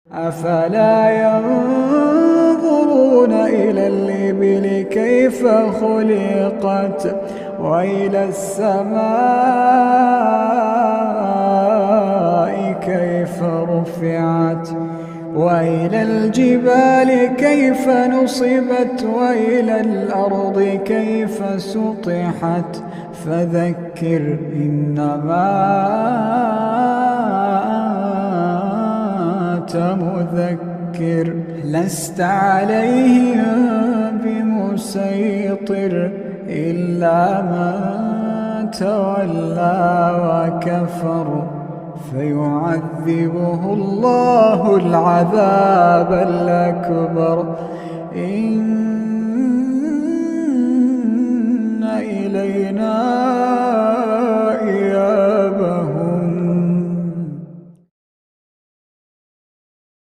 أفلا ينظرون إلى الإبل كيف خلقت وإلى السماء كيف رفعت وإلى الجبال كيف نصبت وإلى الأرض كيف سطحت فذكر إنما أنت مذكر لست عليهم بمسيطر إلا من تولى وكفر فيعذبه الله العذاب الأكبر إن إلينا